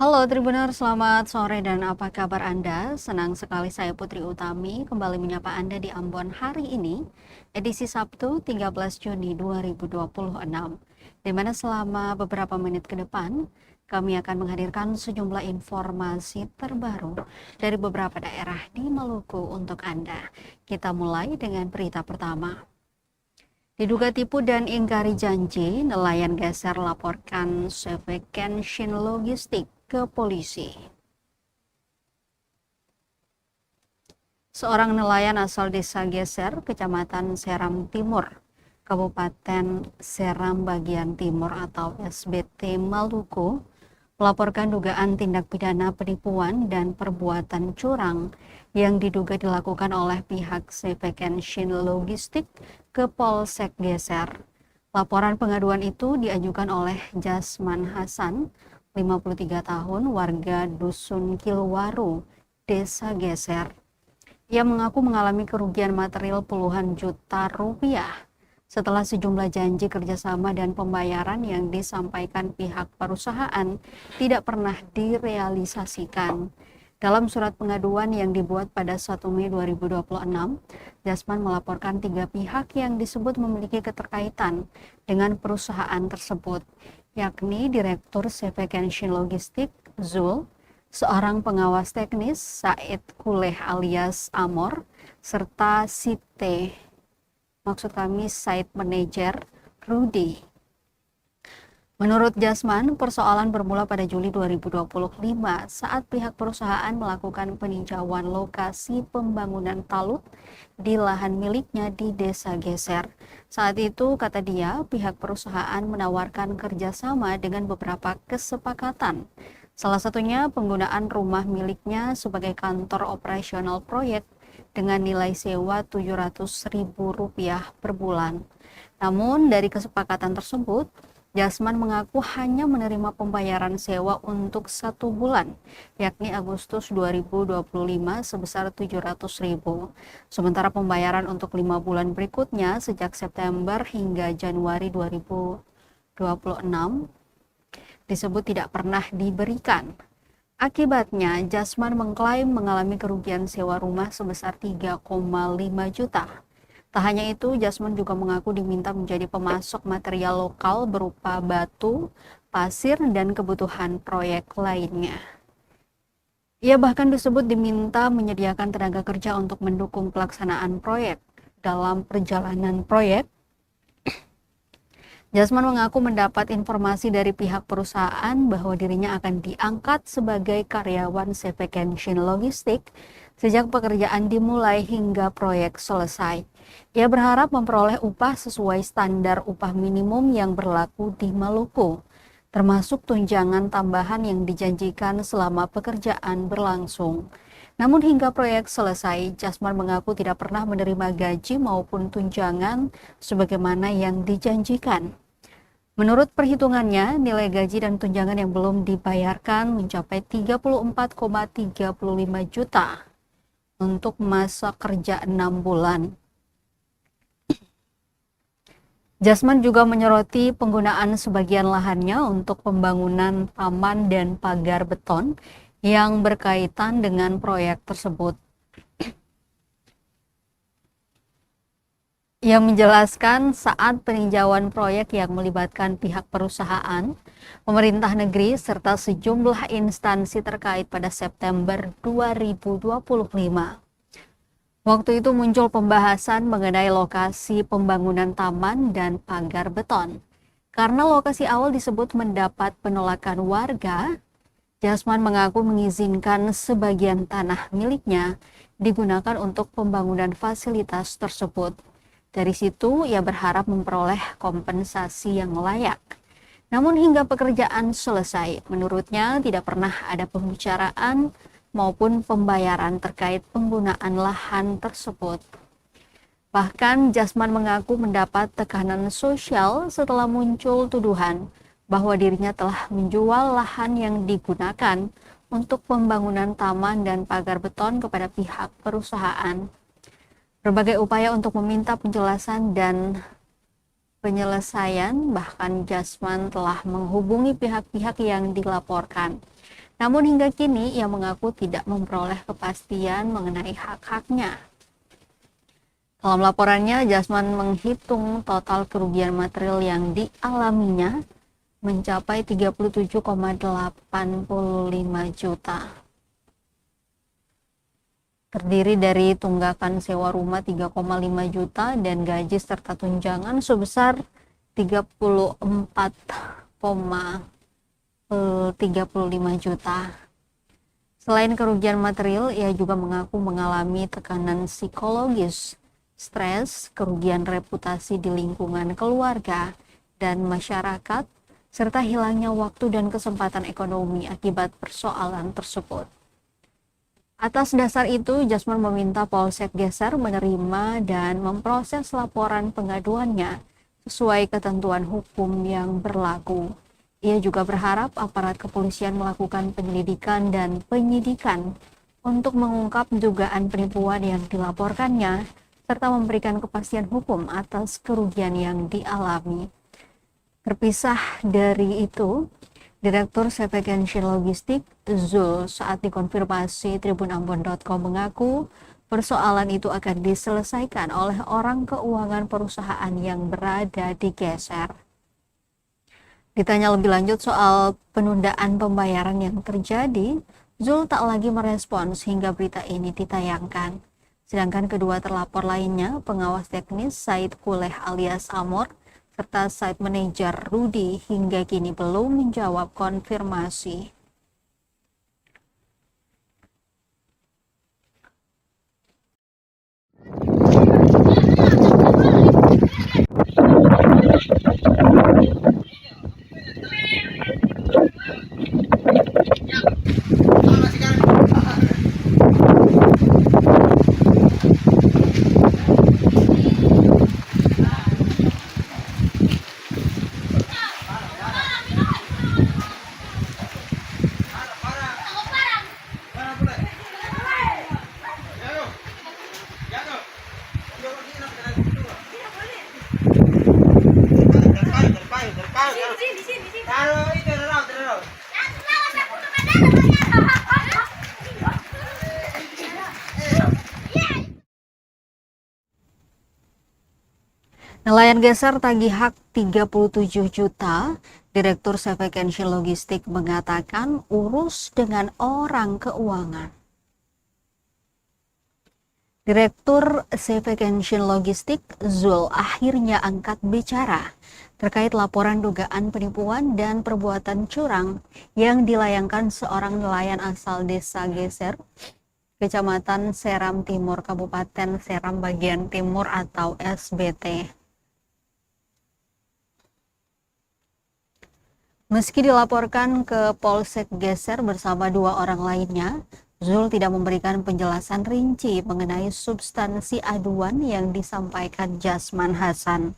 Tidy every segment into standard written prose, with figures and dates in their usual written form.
Halo Tribuners, selamat sore dan apa kabar Anda? Senang sekali saya Putri Utami kembali menyapa Anda di Ambon hari ini, edisi Sabtu 13 Juni 2026, di mana selama beberapa menit ke depan, kami akan menghadirkan sejumlah informasi terbaru dari beberapa daerah di Maluku untuk Anda. Kita mulai dengan berita pertama. Diduga tipu dan ingkari janji, nelayan geser laporkan CV Kenshin Logistik ke polisi. Seorang nelayan asal desa Geser, Kecamatan Seram Timur, Kabupaten Seram Bagian Timur atau SBT Maluku, melaporkan dugaan tindak pidana penipuan dan perbuatan curang yang diduga dilakukan oleh pihak CV Kenshin Logistik ke Polsek Geser. Laporan pengaduan itu diajukan oleh Jasman Hasan, 53 tahun, warga Dusun Kilwaru, Desa Geser. Ia mengaku mengalami kerugian material puluhan juta rupiah setelah sejumlah janji kerjasama dan pembayaran yang disampaikan pihak perusahaan tidak pernah direalisasikan. Dalam surat pengaduan yang dibuat pada 1 Mei 2026, Jasman melaporkan 3 pihak yang disebut memiliki keterkaitan dengan perusahaan tersebut, yakni Direktur CV Kenshin Logistik, Zul, seorang pengawas teknis, Said Kuleh alias Amor, serta Site, maksud kami Site Manager, Rudy. Menurut Jasman, persoalan bermula pada Juli 2025 saat pihak perusahaan melakukan peninjauan lokasi pembangunan talut di lahan miliknya di Desa Geser. Saat itu, kata dia, pihak perusahaan menawarkan kerjasama dengan beberapa kesepakatan. Salah satunya penggunaan rumah miliknya sebagai kantor operasional proyek dengan nilai sewa Rp700.000 per bulan. Namun dari kesepakatan tersebut, Jasman mengaku hanya menerima pembayaran sewa untuk 1 bulan, yakni Agustus 2025 sebesar Rp700.000. Sementara pembayaran untuk 5 bulan berikutnya sejak September hingga Januari 2026 disebut tidak pernah diberikan. Akibatnya, Jasman mengklaim mengalami kerugian sewa rumah sebesar 3,5 juta. Tak hanya itu, Jasman juga mengaku diminta menjadi pemasok material lokal berupa batu, pasir, dan kebutuhan proyek lainnya. Ia bahkan disebut diminta menyediakan tenaga kerja untuk mendukung pelaksanaan proyek. Dalam perjalanan proyek, Jasman mengaku mendapat informasi dari pihak perusahaan bahwa dirinya akan diangkat sebagai karyawan CV Kenshin Logistik sejak pekerjaan dimulai hingga proyek selesai. Ia berharap memperoleh upah sesuai standar upah minimum yang berlaku di Maluku, termasuk tunjangan tambahan yang dijanjikan selama pekerjaan berlangsung. Namun hingga proyek selesai, Jasman mengaku tidak pernah menerima gaji maupun tunjangan sebagaimana yang dijanjikan. Menurut perhitungannya, nilai gaji dan tunjangan yang belum dibayarkan mencapai 34,35 juta untuk masa kerja 6 bulan. Jasman juga menyoroti penggunaan sebagian lahannya untuk pembangunan taman dan pagar beton yang berkaitan dengan proyek tersebut. Ia menjelaskan saat peninjauan proyek yang melibatkan pihak perusahaan, pemerintah negeri, serta sejumlah instansi terkait pada September 2025. Waktu itu muncul pembahasan mengenai lokasi pembangunan taman dan pagar beton. Karena lokasi awal disebut mendapat penolakan warga, Jasman mengaku mengizinkan sebagian tanah miliknya digunakan untuk pembangunan fasilitas tersebut. Dari situ, ia berharap memperoleh kompensasi yang layak. Namun hingga pekerjaan selesai, menurutnya tidak pernah ada pembicaraan maupun pembayaran terkait penggunaan lahan tersebut. Bahkan Jasman mengaku mendapat tekanan sosial setelah muncul tuduhan bahwa dirinya telah menjual lahan yang digunakan untuk pembangunan taman dan pagar beton kepada pihak perusahaan. Berbagai upaya untuk meminta penjelasan dan penyelesaian, bahkan Jasman telah menghubungi pihak-pihak yang dilaporkan. Namun hingga kini ia mengaku tidak memperoleh kepastian mengenai hak-haknya. Dalam laporannya, Jasman menghitung total kerugian material yang dialaminya mencapai 37,85 juta. Terdiri dari tunggakan sewa rumah 3,5 juta dan gaji serta tunjangan sebesar 34,35 juta. Selain kerugian material, ia juga mengaku mengalami tekanan psikologis, stres, kerugian reputasi di lingkungan keluarga dan masyarakat, serta hilangnya waktu dan kesempatan ekonomi akibat persoalan tersebut. Atas dasar itu, Jasman meminta Polsek Geser menerima dan memproses laporan pengaduannya sesuai ketentuan hukum yang berlaku. Ia juga berharap aparat kepolisian melakukan penyelidikan dan penyidikan untuk mengungkap dugaan penipuan yang dilaporkannya, serta memberikan kepastian hukum atas kerugian yang dialami. Terpisah dari itu, Direktur Sevekensi Logistik Zul saat dikonfirmasi tribunambon.com mengaku persoalan itu akan diselesaikan oleh orang keuangan perusahaan yang berada di Geser. Ditanya lebih lanjut soal penundaan pembayaran yang terjadi, Zul tak lagi merespons hingga berita ini ditayangkan. Sedangkan kedua terlapor lainnya, pengawas teknis Said Kuleh alias Amor, serta site manager Rudi hingga kini belum menjawab konfirmasi. Nelayan Geser tagih hak 37 juta, Direktur Sevekensi Logistik mengatakan urus dengan orang keuangan. Direktur Sevekensi Logistik Zul akhirnya angkat bicara terkait laporan dugaan penipuan dan perbuatan curang yang dilayangkan seorang nelayan asal Desa Geser, Kecamatan Seram Timur, Kabupaten Seram Bagian Timur atau SBT. Meski dilaporkan ke Polsek Geser bersama dua orang lainnya, Zul tidak memberikan penjelasan rinci mengenai substansi aduan yang disampaikan Jasman Hasan.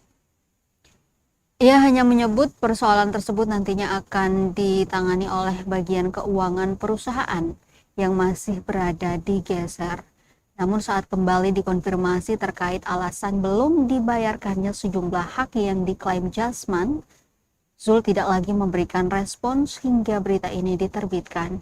Ia hanya menyebut persoalan tersebut nantinya akan ditangani oleh bagian keuangan perusahaan yang masih berada di Geser. Namun saat kembali dikonfirmasi terkait alasan belum dibayarkannya sejumlah hak yang diklaim Jasman, Zul tidak lagi memberikan respons hingga berita ini diterbitkan.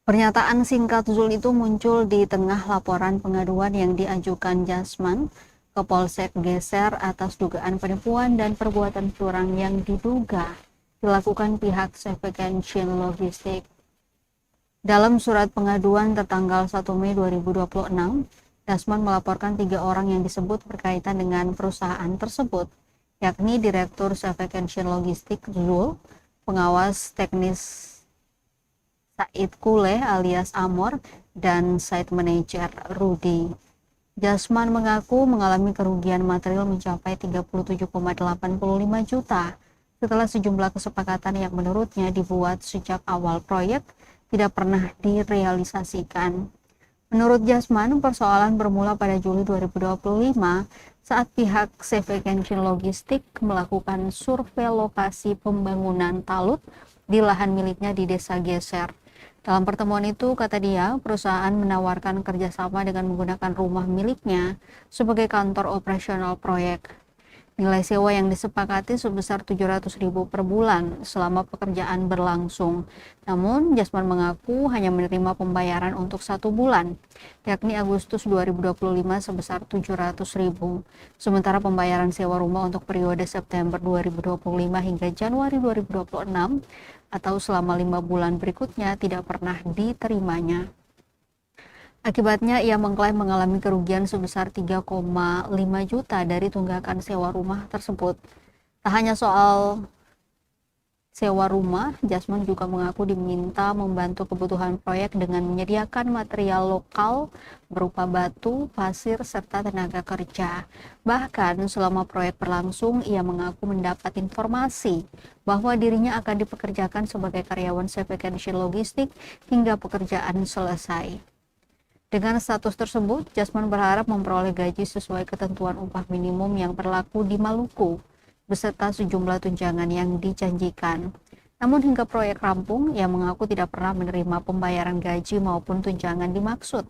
Pernyataan singkat Zul itu muncul di tengah laporan pengaduan yang diajukan Jasman ke Polsek Geser atas dugaan penipuan dan perbuatan curang yang diduga dilakukan pihak Sevekensi Logistik. Dalam surat pengaduan tertanggal 1 Mei 2026, Jasman melaporkan 3 orang yang disebut berkaitan dengan perusahaan tersebut, yakni Direktur Sevekensi Logistik Zul, pengawas teknis Said Kuleh alias Amor, dan site manager Rudi. Jasman mengaku mengalami kerugian material mencapai 37,85 juta setelah sejumlah kesepakatan yang menurutnya dibuat sejak awal proyek tidak pernah direalisasikan. Menurut Jasman, persoalan bermula pada Juli 2025 saat pihak Sevekensi Logistik melakukan survei lokasi pembangunan talut di lahan miliknya di Desa Geser. Dalam pertemuan itu, kata dia, perusahaan menawarkan kerjasama dengan menggunakan rumah miliknya sebagai kantor operasional proyek. Nilai sewa yang disepakati sebesar Rp700.000 per bulan selama pekerjaan berlangsung. Namun, Jasman mengaku hanya menerima pembayaran untuk 1 bulan, yakni Agustus 2025 sebesar Rp700.000. Sementara pembayaran sewa rumah untuk periode September 2025 hingga Januari 2026 atau selama 5 bulan berikutnya tidak pernah diterimanya. Akibatnya, ia mengklaim mengalami kerugian sebesar 3,5 juta dari tunggakan sewa rumah tersebut. Tak hanya soal sewa rumah, Jasman juga mengaku diminta membantu kebutuhan proyek dengan menyediakan material lokal berupa batu, pasir, serta tenaga kerja. Bahkan selama proyek berlangsung, ia mengaku mendapat informasi bahwa dirinya akan dipekerjakan sebagai karyawan CV Kenshin Logistik hingga pekerjaan selesai. Dengan status tersebut, Jasman berharap memperoleh gaji sesuai ketentuan upah minimum yang berlaku di Maluku, beserta sejumlah tunjangan yang dijanjikan. Namun hingga proyek rampung, ia mengaku tidak pernah menerima pembayaran gaji maupun tunjangan dimaksud.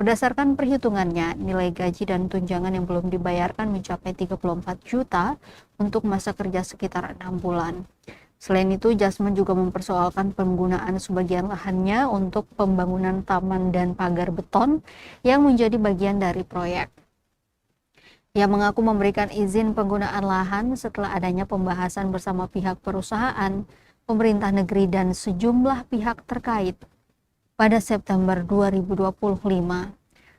Berdasarkan perhitungannya, nilai gaji dan tunjangan yang belum dibayarkan mencapai 34 juta untuk masa kerja sekitar 6 bulan. Selain itu, Jasman juga mempersoalkan penggunaan sebagian lahannya untuk pembangunan taman dan pagar beton yang menjadi bagian dari proyek. Ia mengaku memberikan izin penggunaan lahan setelah adanya pembahasan bersama pihak perusahaan, pemerintah negeri, dan sejumlah pihak terkait pada September 2025.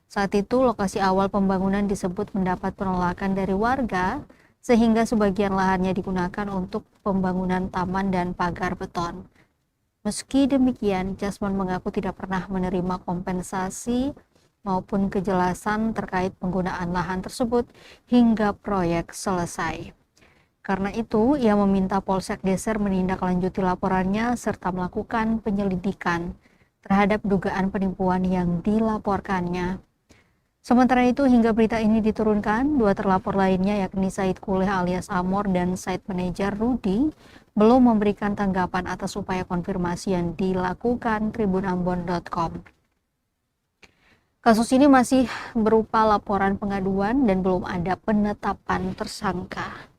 Saat itu, lokasi awal pembangunan disebut mendapat penolakan dari warga, sehingga sebagian lahannya digunakan untuk pembangunan taman dan pagar beton. Meski demikian, Jasman mengaku tidak pernah menerima kompensasi maupun kejelasan terkait penggunaan lahan tersebut hingga proyek selesai. Karena itu, ia meminta Polsek Geser menindaklanjuti laporannya serta melakukan penyelidikan terhadap dugaan penipuan yang dilaporkannya. Sementara itu, hingga berita ini diturunkan, 2 terlapor lainnya yakni Said Kuleh alias Amor dan site manager Rudi belum memberikan tanggapan atas upaya konfirmasi yang dilakukan tribunambon.com. Kasus ini masih berupa laporan pengaduan dan belum ada penetapan tersangka.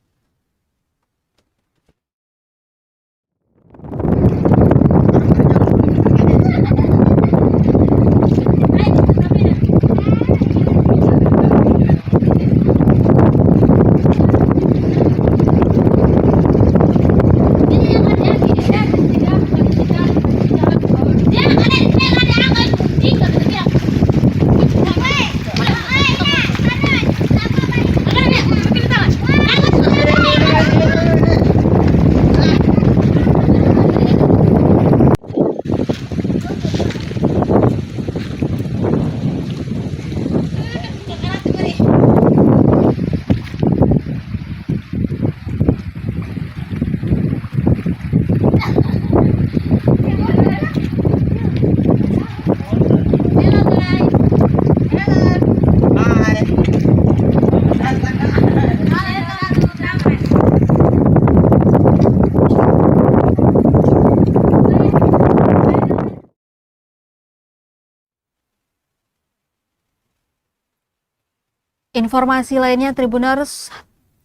Informasi lainnya, Tribuners,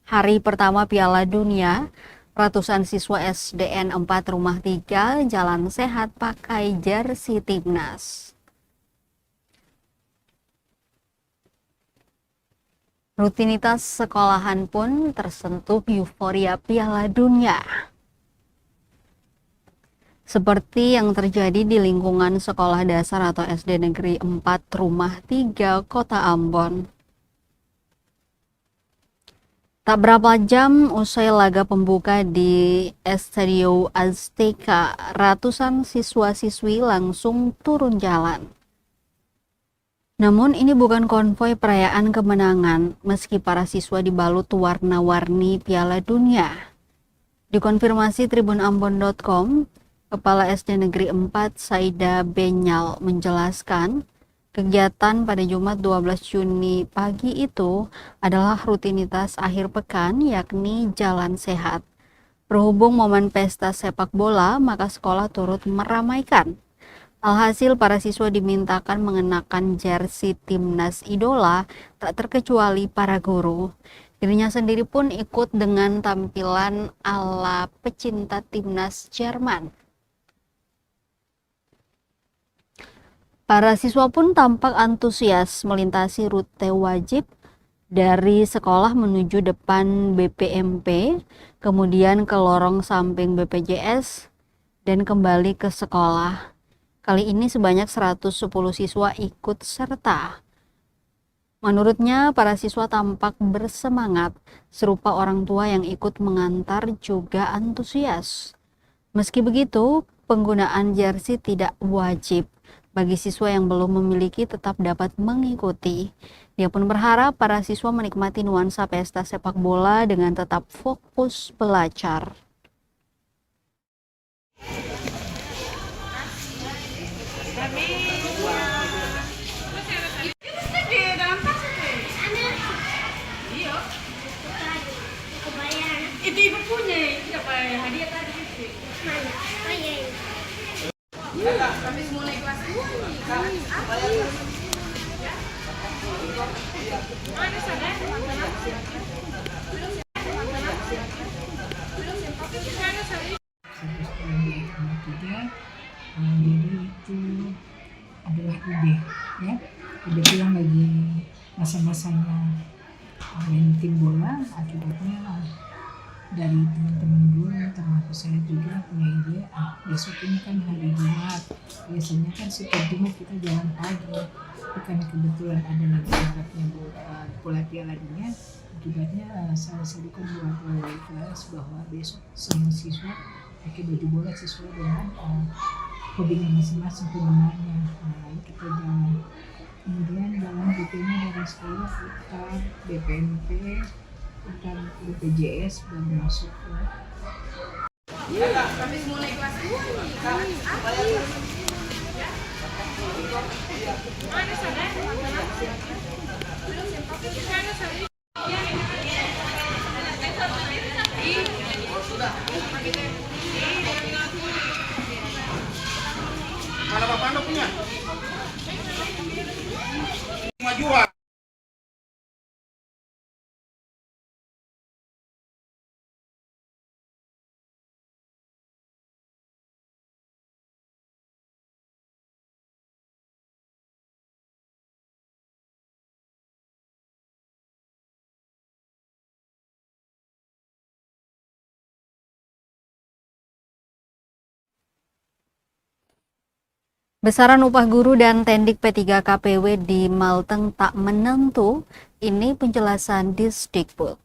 hari pertama Piala Dunia, ratusan siswa SDN 4 Rumah 3 jalan sehat pakai jersey timnas. Rutinitas sekolahan pun tersentuh euforia Piala Dunia. Seperti yang terjadi di lingkungan sekolah dasar atau SD Negeri 4 Rumah 3 Kota Ambon. Tak berapa jam usai laga pembuka di Estadio Azteca, ratusan siswa-siswi langsung turun jalan. Namun ini bukan konvoi perayaan kemenangan, meski para siswa dibalut warna-warni Piala Dunia. Dikonfirmasi tribunambon.com, Kepala SD Negeri 4 Saida Benyal menjelaskan, kegiatan pada Jumat 12 Juni pagi itu adalah rutinitas akhir pekan, yakni jalan sehat. Berhubung momen pesta sepak bola, maka sekolah turut meramaikan. Alhasil para siswa dimintakan mengenakan jersey timnas idola, tak terkecuali para guru. Dirinya sendiri pun ikut dengan tampilan ala pecinta timnas Jerman. Para siswa pun tampak antusias melintasi rute wajib dari sekolah menuju depan BPMP, kemudian ke lorong samping BPJS, dan kembali ke sekolah. Kali ini sebanyak 110 siswa ikut serta. Menurutnya, para siswa tampak bersemangat, serupa orang tua yang ikut mengantar juga antusias. Meski begitu, penggunaan jersey tidak wajib. Bagi siswa yang belum memiliki tetap dapat mengikuti. Dia pun berharap para siswa menikmati nuansa pesta sepak bola dengan tetap fokus belajar. Itu ibu punya, siapa hadiah tadi itu? Mana? Oh iya. Iya, kami mulai kelas 2 nih. Apa? Mana sadar? Jadi itu adalah ide, ya. Ide itu yang lagi masa-masanya main tim bola, akibatnya dari teman-teman dulu termasuk saya juga punya ide, besok ini kan hari Jumat, biasanya kan setiap Jumat kita jalan pagi, tapi kan kebetulan ada lagi anaknya bola Piala Dunia, akibatnya saya serukan buat wali kelas bahwa besok semua siswa pakai baju bola sesuai dengan hobinya masing-masing penggemarnya. Lalu kita jalan, kemudian dalam BP-nya dari sekolah putar BPMP, putar BPJS baru masuk ke. Iya, kami mulai kelas 2 nih. Apa? Mana sadar? Mana sadar? Mana Bapak Anda punya? Kemajuan. Besaran upah guru dan tendik P3 KPW di Malteng tak menentu, ini penjelasan Disdikbud.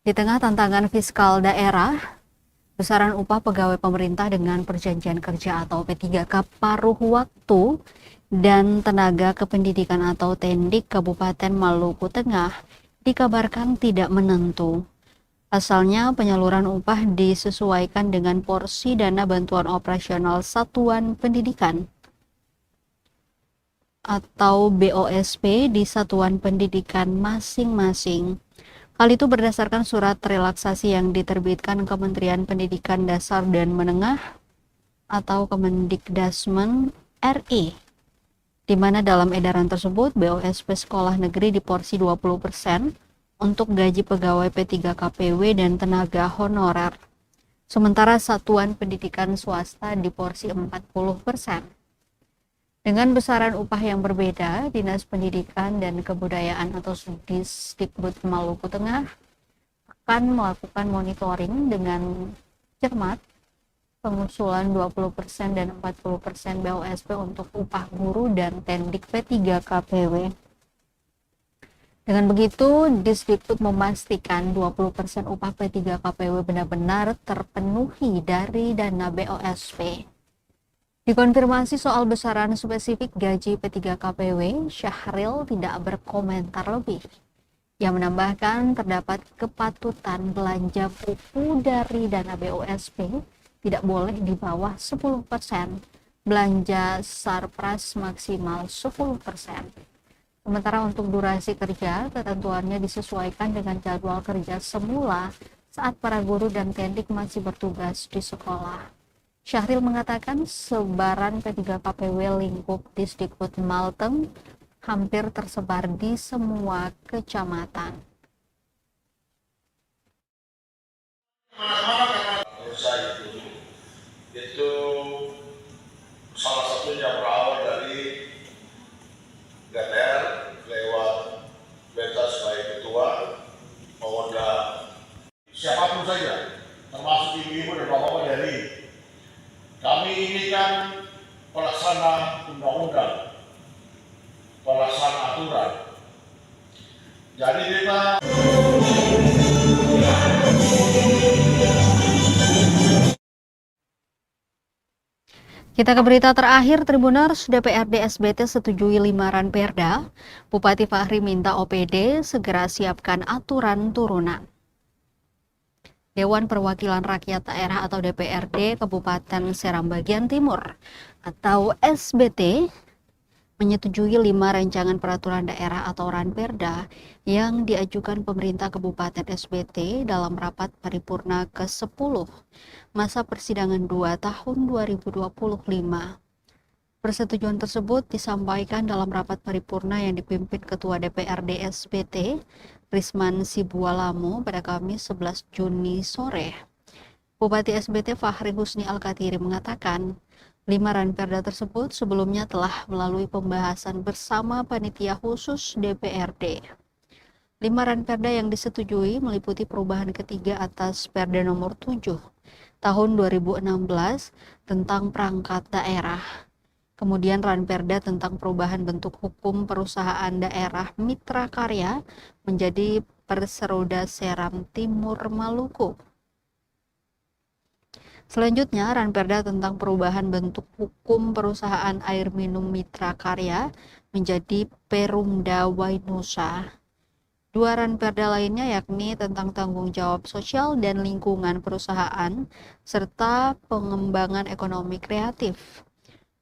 Di tengah tantangan fiskal daerah, besaran upah pegawai pemerintah dengan perjanjian kerja atau P3K paruh waktu dan tenaga kependidikan atau tendik Kabupaten Maluku Tengah dikabarkan tidak menentu. Asalnya penyaluran upah disesuaikan dengan porsi dana bantuan operasional satuan pendidikan atau BOSP di satuan pendidikan masing-masing. Hal itu berdasarkan surat relaksasi yang diterbitkan Kementerian Pendidikan Dasar dan Menengah atau Kemendikdasmen RI, di mana dalam edaran tersebut BOSP sekolah negeri di porsi 20% untuk gaji pegawai P3 KPW dan tenaga honorer. Sementara satuan pendidikan swasta di porsi 40%. Dengan besaran upah yang berbeda, Dinas Pendidikan dan Kebudayaan atau Disdikbud Maluku Tengah akan melakukan monitoring dengan cermat pengusulan 20% dan 40% BOSP untuk upah guru dan tendik P3 KPW. Dengan begitu, Disdikbud memastikan 20% upah P3 KPW benar-benar terpenuhi dari dana BOSP. Dikonfirmasi soal besaran spesifik gaji P3 KPW, Syahril tidak berkomentar lebih. Ia menambahkan terdapat kepatutan belanja buku dari dana BOSP tidak boleh di bawah 10%, belanja sarpras maksimal 10%. Sementara untuk durasi kerja, ketentuannya disesuaikan dengan jadwal kerja semula saat para guru dan tendik masih bertugas di sekolah. Syahril mengatakan sebaran P3 KPW lingkup Disdikbud Malteng hampir tersebar di semua kecamatan. Itu salah satunya berawal dari DPR lewat beta sebagai ketua Pemuda siapapun saja, termasuk ibu-ibu dan bapak-bapak dari kami ini kan pelaksana undang-undang, pelaksana aturan. Jadi Kita ke berita terakhir, Tribuners. DPRD SBT setujui 5 ranperda. Bupati Fahri minta OPD segera siapkan aturan turunan. Dewan Perwakilan Rakyat Daerah atau DPRD Kabupaten Seram Bagian Timur atau SBT menyetujui 5 rancangan peraturan daerah atau ranperda yang diajukan pemerintah Kabupaten SBT dalam rapat paripurna ke-10 masa persidangan 2 tahun 2025. Persetujuan tersebut disampaikan dalam rapat paripurna yang dipimpin Ketua DPRD SBT Risman Sibualamo pada Kamis 11 Juni sore. Bupati SBT Fahri Husni Al-Katiri mengatakan, 5 ranperda tersebut sebelumnya telah melalui pembahasan bersama panitia khusus DPRD. 5 ranperda yang disetujui meliputi perubahan ketiga atas Perda nomor 7 tahun 2016 tentang perangkat daerah. Kemudian ranperda tentang perubahan bentuk hukum perusahaan daerah mitra karya menjadi Perseroda Seram Timur Maluku. Selanjutnya, ranperda tentang perubahan bentuk hukum perusahaan air minum mitra karya menjadi Perumda Wainusa. 2 ranperda lainnya yakni tentang tanggung jawab sosial dan lingkungan perusahaan serta pengembangan ekonomi kreatif.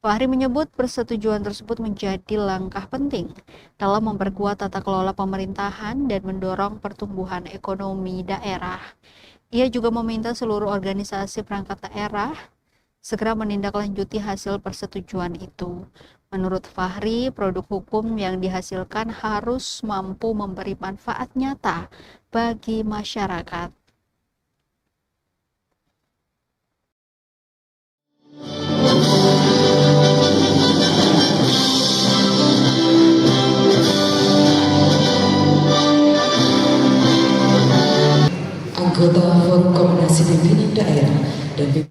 Fahri menyebut persetujuan tersebut menjadi langkah penting dalam memperkuat tata kelola pemerintahan dan mendorong pertumbuhan ekonomi daerah. Ia juga meminta seluruh organisasi perangkat daerah segera menindaklanjuti hasil persetujuan itu. Menurut Fahri, produk hukum yang dihasilkan harus mampu memberi manfaat nyata bagi masyarakat. Anggota Koordinasi Pimpinan Daerah dan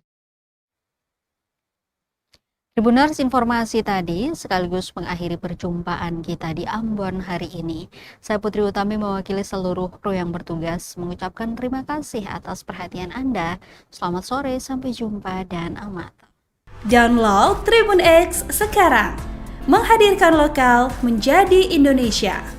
Tribuners, informasi tadi sekaligus mengakhiri perjumpaan kita di Ambon hari ini. Saya Putri Utami mewakili seluruh kru yang bertugas mengucapkan terima kasih atas perhatian Anda. Selamat sore, sampai jumpa dan amat. Download Tribun X sekarang, menghadirkan lokal menjadi Indonesia.